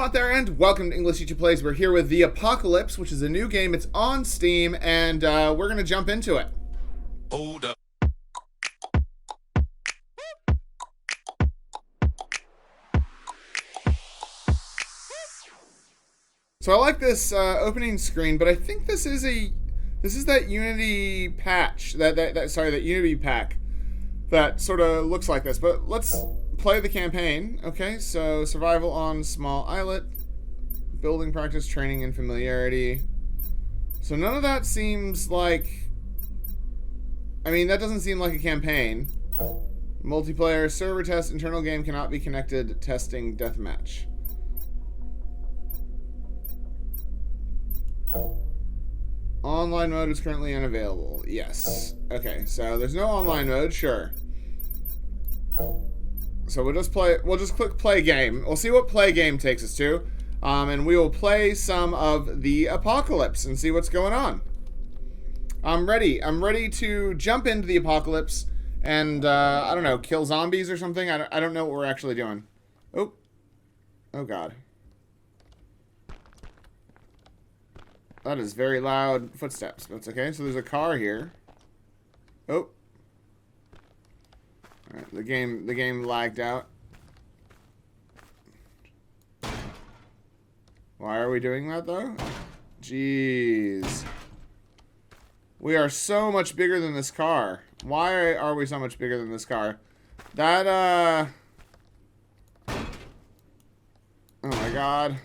out there, and welcome to English Teacher Plays. We're here with The Apocalypse, which is a new game. It's on Steam, and we're going to jump into it. Hold up. So I like this opening screen, but I think this is that Unity patch, that Unity pack that sort of looks like this. But let's play the campaign. Okay, so survival on small islet, building practice, training, and familiarity. So none of that seems like... I mean, that doesn't seem like a campaign. Multiplayer, server test, internal game cannot be connected, testing, deathmatch. Online mode is currently unavailable. Yes. Okay, so there's no online mode, sure. So we'll just click play game. We'll see what play game takes us to. And we will play some of The Apocalypse and see what's going on. I'm ready. I'm ready to jump into The Apocalypse and, I don't know, kill zombies or something. I don't know what we're actually doing. Oh. Oh, God. That is very loud footsteps. That's okay. So there's a car here. Oh. Alright, the game lagged out. Why are we doing that, though? Jeez. We are so much bigger than this car. Why are we so much bigger than this car? That, oh my God.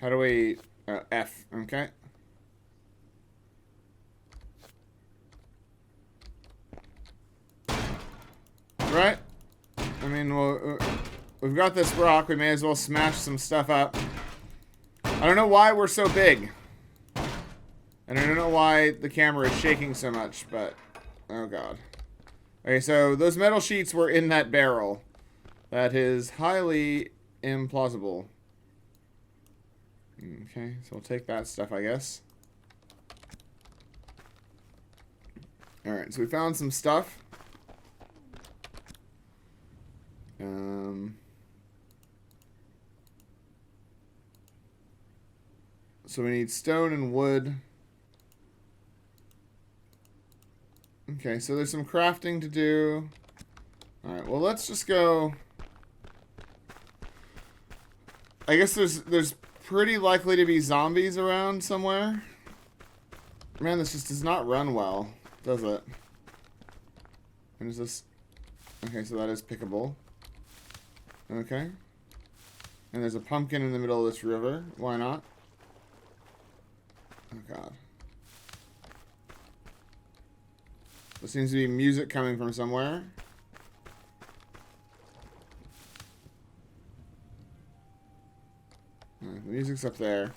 How do we... F, okay. Right? I mean, we've got this rock. We may as well smash some stuff up. I don't know why we're so big. And I don't know why the camera is shaking so much, but... Oh, God. Okay, so those metal sheets were in that barrel. That is highly implausible. Okay, so we'll take that stuff, I guess. Alright, so we found some stuff. So we need stone and wood. Okay, so there's some crafting to do. Alright, well, let's just go... I guess there's pretty likely to be zombies around somewhere. Man, this just does not run well, does it? And is this... Okay, so that is pickable. Okay. And there's a pumpkin in the middle of this river. Why not? Oh, God. There seems to be music coming from somewhere. The music's up there.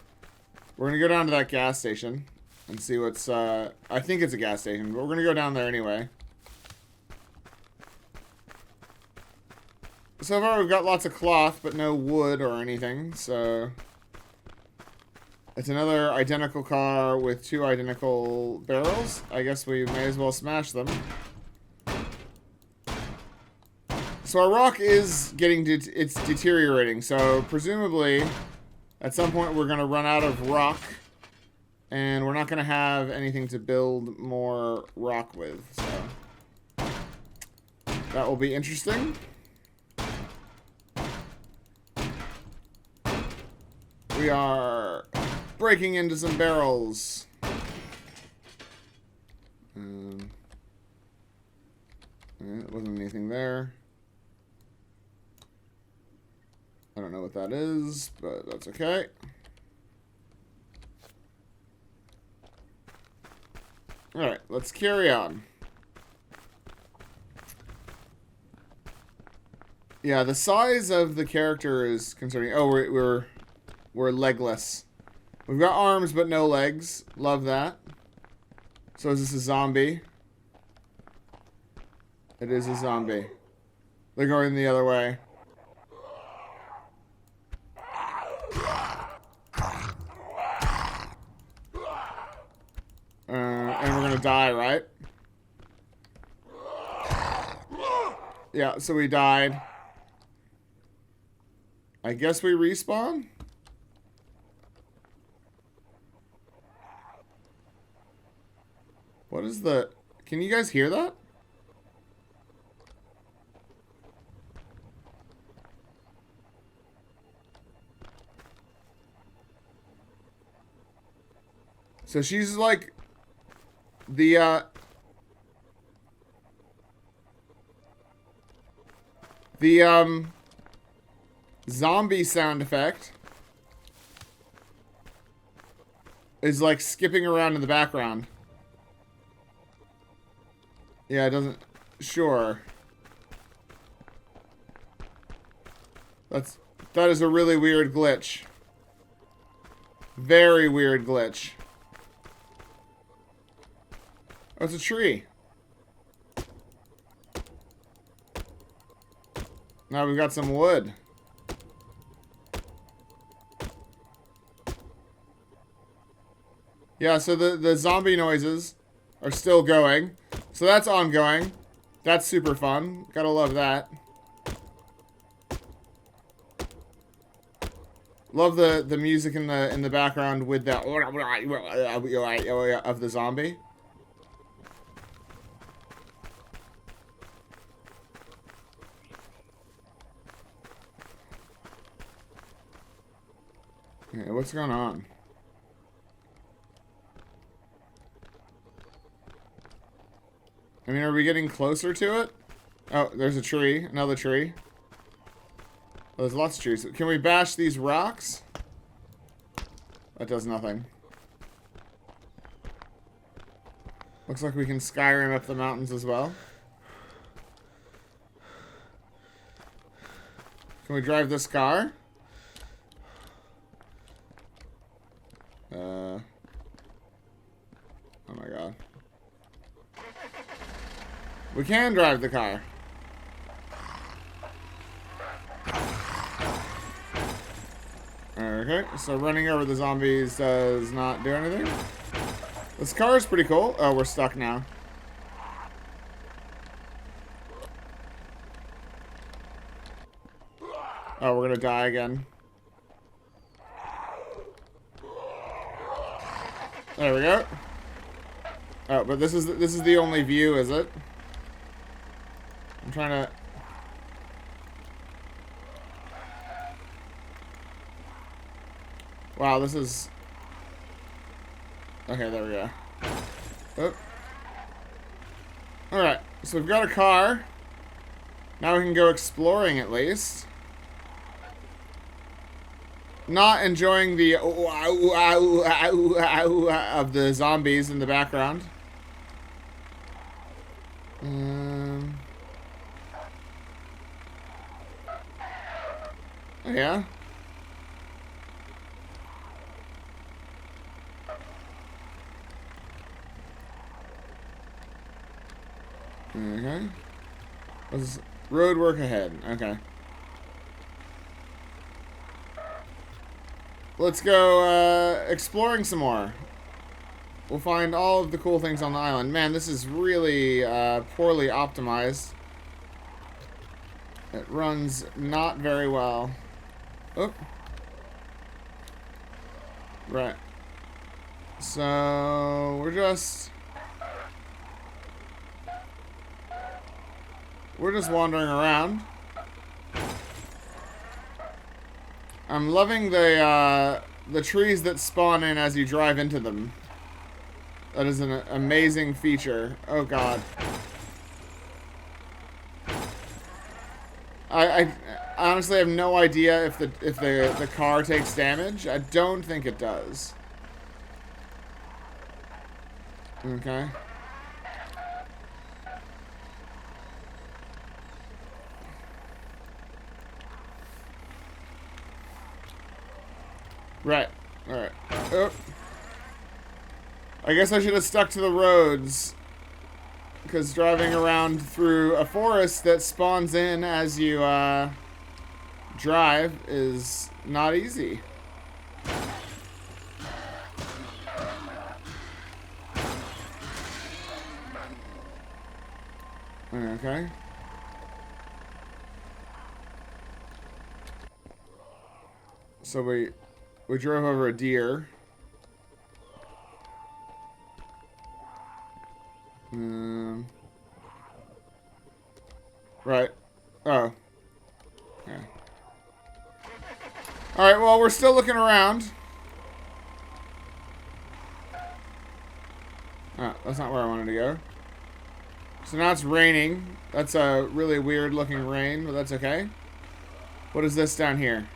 We're gonna go down to that gas station and see what's, I think it's a gas station, but we're gonna go down there anyway. So far we've got lots of cloth, but no wood or anything, so... It's another identical car with two identical barrels. I guess we may as well smash them. So our rock is getting, it's deteriorating, so presumably... At some point, we're going to run out of rock, and we're not going to have anything to build more rock with, so that will be interesting. We are breaking into some barrels. There wasn't anything there. I don't know what that is, but that's okay. Alright, let's carry on. Yeah, the size of the character is concerning. Oh, we're legless. We've got arms, but no legs. Love that. So is this a zombie? It is a zombie. They're going the other way. and we're gonna die, right? Yeah, so we died. I guess we respawn? What is the... Can you guys hear that? So she's like... The zombie sound effect is like skipping around in the background. Yeah, it doesn't... Sure. That is a really weird glitch. Very weird glitch. Oh, it's a tree. Now we've got some wood. Yeah, so the zombie noises are still going. So that's ongoing. That's super fun. Gotta love that. Love the music in the background with that of the zombie. Okay, what's going on? I mean, are we getting closer to it? Oh, there's a tree. Another tree. Oh, there's lots of trees. Can we bash these rocks? That does nothing. Looks like we can Skyrim up the mountains as well. Can we drive this car? Oh my god. We can drive the car. Okay, so running over the zombies does not do anything. This car is pretty cool. Oh, we're stuck now. Oh, we're gonna die again. There we go. Oh, but this is the only view, is it? I'm trying to... Wow, this is... Okay, there we go. Oh. Alright, so we've got a car. Now we can go exploring at least. Not enjoying the of the zombies in the background. Yeah. Okay. There's road work ahead. Okay. Let's go exploring some more. We'll find all of the cool things on the island. Man, this is really poorly optimized. It runs not very well. Oh. Right. So, we're just wandering around. I'm loving the trees that spawn in as you drive into them. That is an amazing feature. Oh god. I honestly have no idea if the car takes damage. I don't think it does. Okay. Right. Alright. Oh. I guess I should have stuck to the roads. Because driving around through a forest that spawns in as you drive is not easy. Okay. So we drove over a deer. Right. Oh. Okay. Alright, well, we're still looking around. Oh, that's not where I wanted to go. So now it's raining. That's a really weird looking rain, but that's okay. What is this down here?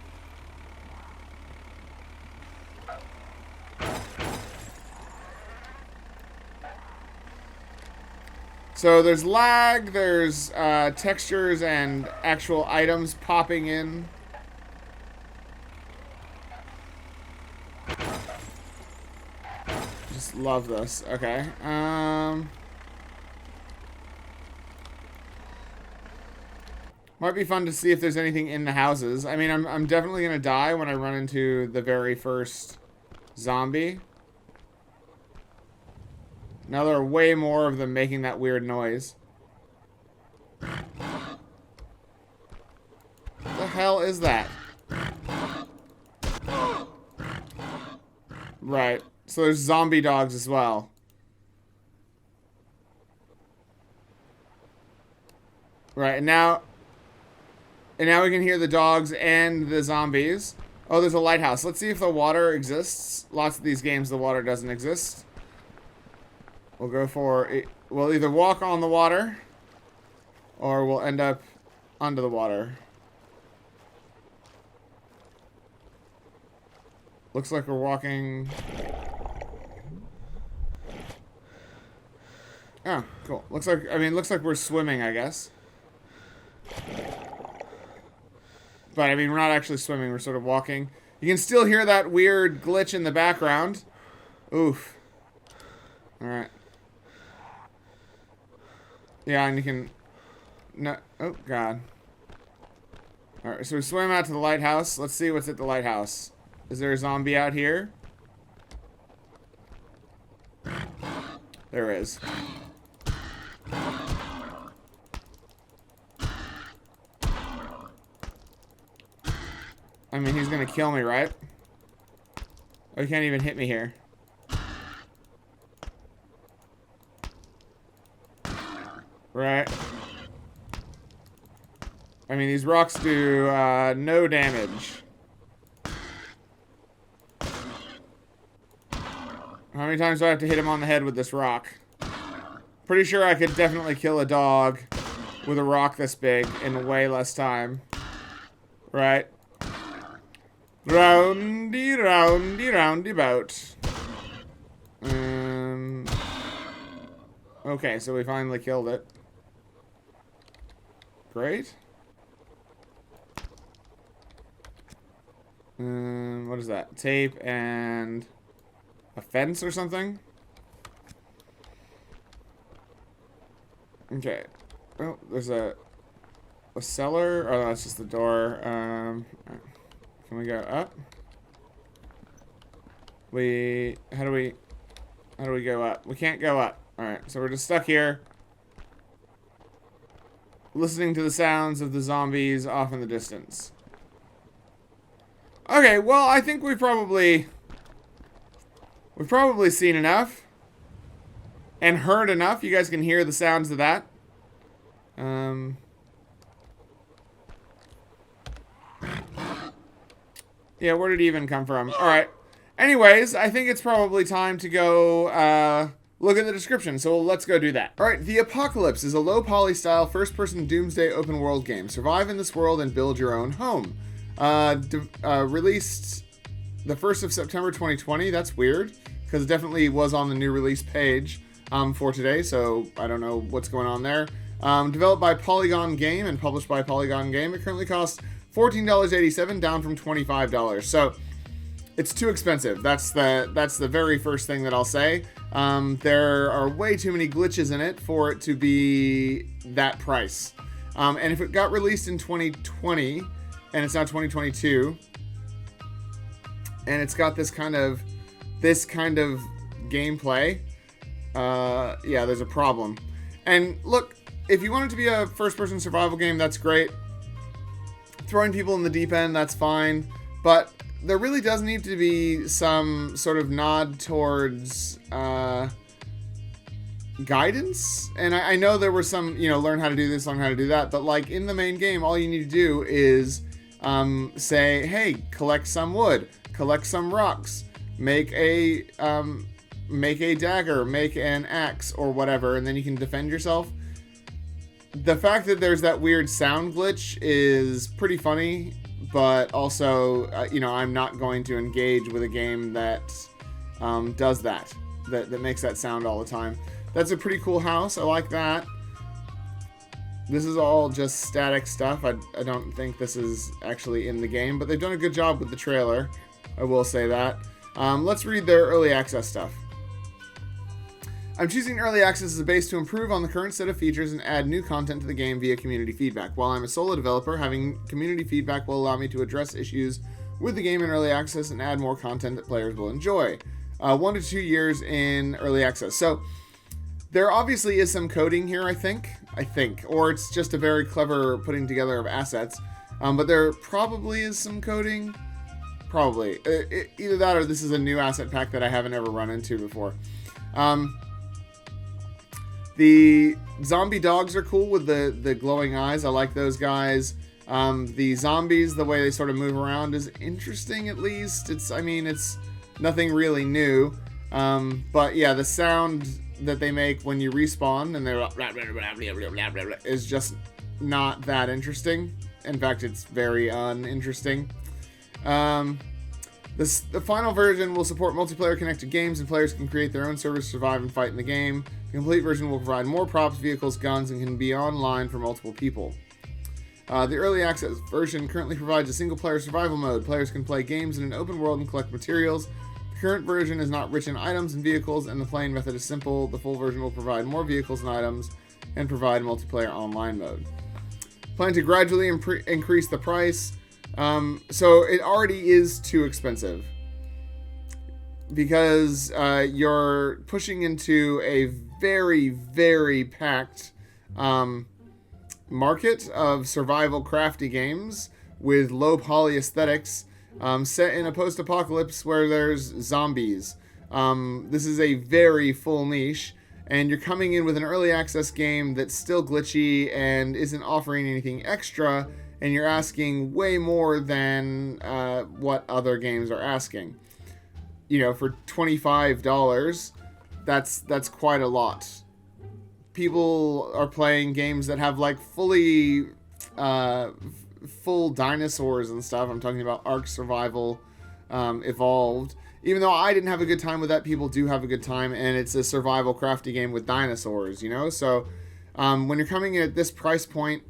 So there's lag, there's textures and actual items popping in. Just love this. Okay. Might be fun to see if there's anything in the houses. I mean, I'm definitely gonna die when I run into the very first zombie. Now there are way more of them making that weird noise. What the hell is that? Right. So there's zombie dogs as well. Right, and now we can hear the dogs and the zombies. Oh, there's a lighthouse. Let's see if the water exists. Lots of these games, the water doesn't exist. We'll go for it. We'll either walk on the water or we'll end up under the water. Looks like we're walking. Oh, cool. Looks like we're swimming, I guess. But I mean, we're not actually swimming, we're sort of walking. You can still hear that weird glitch in the background. Oof. Alright. Yeah, and you can... No. Oh, God. Alright, so we swim out to the lighthouse. Let's see what's at the lighthouse. Is there a zombie out here? There is. I mean, he's gonna kill me, right? Oh, he can't even hit me here. Right. I mean, these rocks do no damage. How many times do I have to hit him on the head with this rock? Pretty sure I could definitely kill a dog with a rock this big in way less time. Right. Roundy, roundy, roundabout. Okay, so we finally killed it. Great. What is that? Tape and a fence or something? Okay. Oh, there's a cellar. Oh, that's just the door. Can we go up? How do we go up? We can't go up. Alright, so we're just stuck here. Listening to the sounds of the zombies off in the distance. Okay, well, I think we've probably seen enough. And heard enough. You guys can hear the sounds of that. Yeah, where did he even come from? Alright. Anyways, I think it's probably time to go look at the description, so let's go do that. Alright, The Apocalypse is a low-poly style first-person doomsday open-world game. Survive in this world and build your own home. Released the 1st of September 2020. That's weird, because it definitely was on the new release page for today, so I don't know what's going on there. Developed by Polygon Game and published by Polygon Game. It currently costs $14.87, down from $25. So it's too expensive. That's the very first thing that I'll say. There are way too many glitches in it for it to be that price. And if it got released in 2020 and it's now 2022, and it's got this kind of gameplay, yeah, there's a problem. And look, if you want it to be a first-person survival game, that's great. Throwing people in the deep end, that's fine. But there really does need to be some sort of nod towards guidance. And I know there were some, learn how to do this, learn how to do that. But like in the main game, all you need to do is say, hey, collect some wood, collect some rocks, make a dagger, make an axe or whatever, and then you can defend yourself. The fact that there's that weird sound glitch is pretty funny, but also, I'm not going to engage with a game that does that makes that sound all the time. That's a pretty cool house. I like that. This is all just static stuff. I don't think this is actually in the game, but they've done a good job with the trailer. I will say that. Let's read their early access stuff. I'm choosing early access as a base to improve on the current set of features and add new content to the game via community feedback. While I'm a solo developer, having community feedback will allow me to address issues with the game in early access and add more content that players will enjoy. 1 to 2 years in early access. So there obviously is some coding here, I think, or it's just a very clever putting together of assets. But there probably is some coding. Probably. Either that or this is a new asset pack that I haven't ever run into before. The zombie dogs are cool with the glowing eyes. I like those guys. The zombies, the way they sort of move around is interesting, at least. It's nothing really new. But yeah, the sound that they make when you respawn and they're is just not that interesting. In fact, it's very uninteresting. The final version will support multiplayer connected games, and players can create their own servers to survive and fight in the game. The complete version will provide more props, vehicles, guns, and can be online for multiple people. The early access version currently provides a single-player survival mode. Players can play games in an open world and collect materials. The current version is not rich in items and vehicles, and the playing method is simple. The full version will provide more vehicles and items and provide multiplayer online mode. Plan to gradually increase the price. So it already is too expensive because you're pushing into a very, very packed market of survival crafty games with low poly aesthetics set in a post-apocalypse where there's zombies. This is a very full niche, and you're coming in with an early access game that's still glitchy and isn't offering anything extra, and you're asking way more than what other games are asking. For $25, that's quite a lot. People are playing games that have like fully full dinosaurs and stuff. I'm talking about Ark Survival Evolved. Even though I didn't have a good time with that, people do have a good time, and it's a survival crafty game with dinosaurs, So when you're coming in at this price point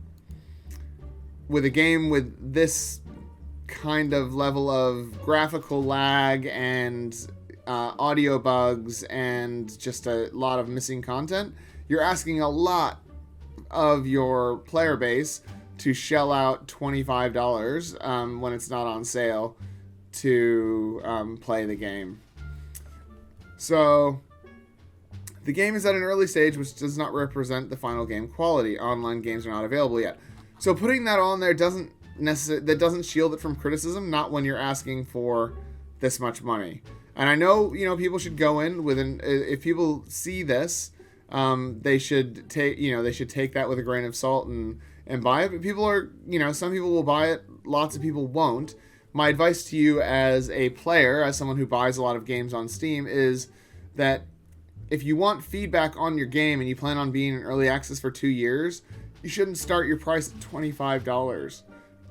with a game with this kind of level of graphical lag and audio bugs and just a lot of missing content, you're asking a lot of your player base to shell out $25 when it's not on sale to play the game. So the game is at an early stage, which does not represent the final game quality. Online games are not available yet. So putting that on there doesn't shield it from criticism, not when you're asking for this much money. And I know, people should go in with if people see this, they should take that with a grain of salt and buy it. But people are, some people will buy it, lots of people won't. My advice to you as a player, as someone who buys a lot of games on Steam, is that if you want feedback on your game and you plan on being in early access for 2 years, you shouldn't start your price at $25.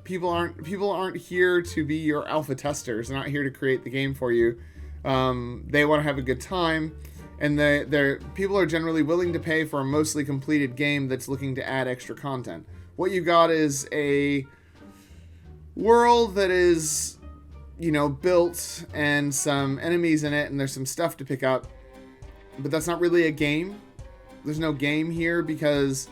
People aren't here to be your alpha testers. They're not here to create the game for you. They want to have a good time, and people are generally willing to pay for a mostly completed game that's looking to add extra content. What you got is a world that is, built and some enemies in it, and there's some stuff to pick up, but that's not really a game. There's no game here because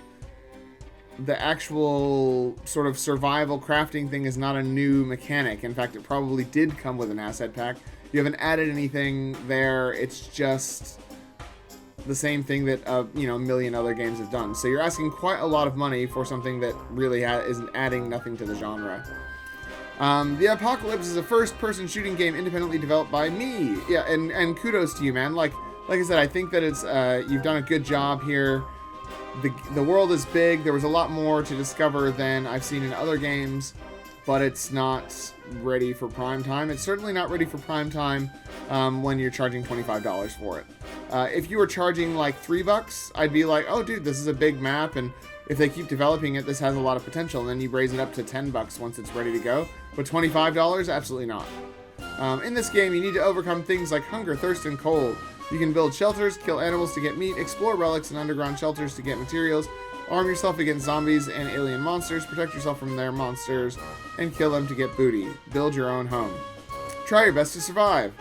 the actual sort of survival crafting thing is not a new mechanic. In fact, it probably did come with an asset pack. You haven't added anything there. It's just the same thing that you know, a million other games have done. So you're asking quite a lot of money for something that really isn't adding nothing to the genre. The Apocalypse is a first-person shooting game independently developed by me. Yeah, and kudos to you, man. Like I said, I think that it's you've done a good job here. The world is big. There was a lot more to discover than I've seen in other games, but it's not ready for prime time. It's certainly not ready for prime time when you're charging $25 for it. If you were charging like $3, I'd be like, oh, dude, this is a big map, and if they keep developing it, this has a lot of potential. And then you raise it up to $10 once it's ready to go. But $25, absolutely not. In this game, you need to overcome things like hunger, thirst, and cold. You can build shelters, kill animals to get meat, explore relics and underground shelters to get materials, arm yourself against zombies and alien monsters, protect yourself from their monsters, and kill them to get booty. Build your own home. Try your best to survive.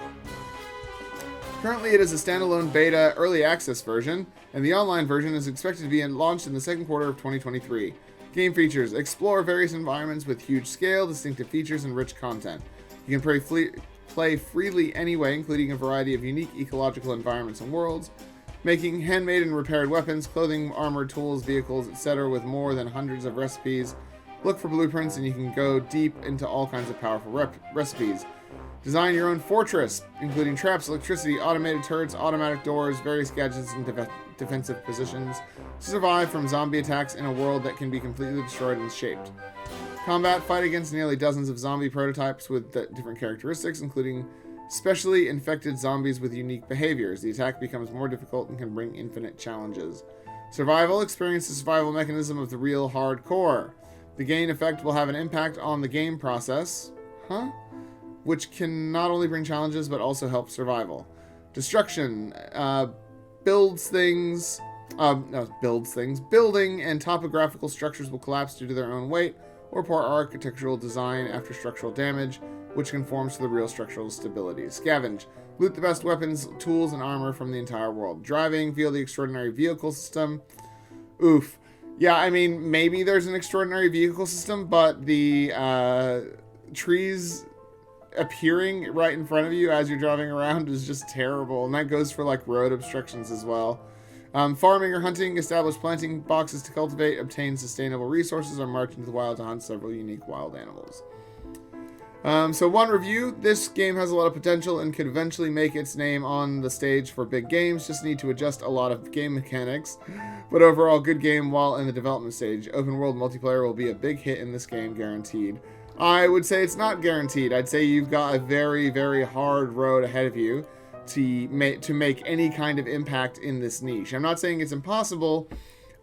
Currently, it is a standalone beta early access version, and the online version is expected to be launched in the second quarter of 2023. Game features: explore various environments with huge scale, distinctive features, and rich content. You can play freely anyway, including a variety of unique ecological environments and worlds, making handmade and repaired weapons, clothing, armor, tools, vehicles, etc. with more than hundreds of recipes. Look for blueprints and you can go deep into all kinds of powerful recipes. Design your own fortress, including traps, electricity, automated turrets, automatic doors, various gadgets, and defensive positions to survive from zombie attacks in a world that can be completely destroyed and shaped. Combat: fight against nearly dozens of zombie prototypes with different characteristics, including specially infected zombies with unique behaviors. The attack becomes more difficult and can bring infinite challenges. Survival: experience the survival mechanism of the real hardcore. The gain effect will have an impact on the game process, which can not only bring challenges but also help survival. Destruction: building and topographical structures will collapse due to their own weight or poor architectural design after structural damage, which conforms to the real structural stability. Scavenge: loot the best weapons, tools, and armor from the entire world. Driving: feel the extraordinary vehicle system. Oof. Yeah, I mean, maybe there's an extraordinary vehicle system, but the trees appearing right in front of you as you're driving around is just terrible, and that goes for like road obstructions as well. Farming or hunting: establish planting boxes to cultivate, obtain sustainable resources, or march into the wild to hunt several unique wild animals. So one review: this game has a lot of potential and could eventually make its name on the stage for big games, just need to adjust a lot of game mechanics, but overall good game while in the development stage. Open world multiplayer will be a big hit in this game, guaranteed. I would say it's not guaranteed. I'd say you've got a very, very hard road ahead of you to make any kind of impact in this niche. I'm not saying it's impossible.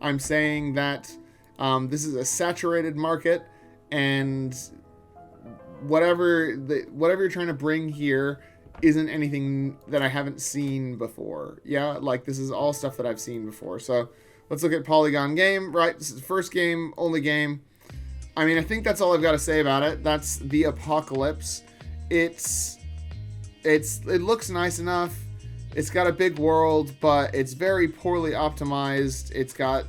I'm saying that this is a saturated market, and whatever you're trying to bring here isn't anything that I haven't seen before. Yeah, like this is all stuff that I've seen before. So let's look at Polygon Game. Right, this is the first game, only game. I mean, I think that's all I've got to say about it. That's the Apocalypse. It looks nice enough. It's got a big world, but it's very poorly optimized. It's got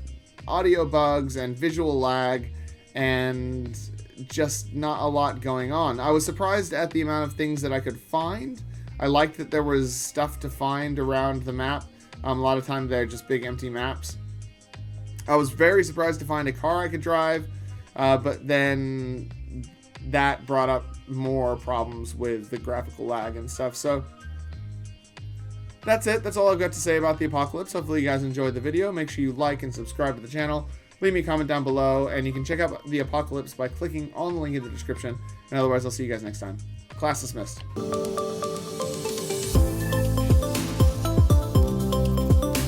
audio bugs and visual lag and just not a lot going on. I was surprised at the amount of things that I could find. I liked that there was stuff to find around the map. A lot of times they're just big empty maps. I was very surprised to find a car I could drive, but then that brought up more problems with the graphical lag and stuff. So that's it. That's all I've got to say about the Apocalypse. Hopefully you guys enjoyed the video. Make sure you like and subscribe to the channel. Leave me a comment down below, and you can check out the Apocalypse by clicking on the link in the description. And otherwise, I'll see you guys next time. Class dismissed.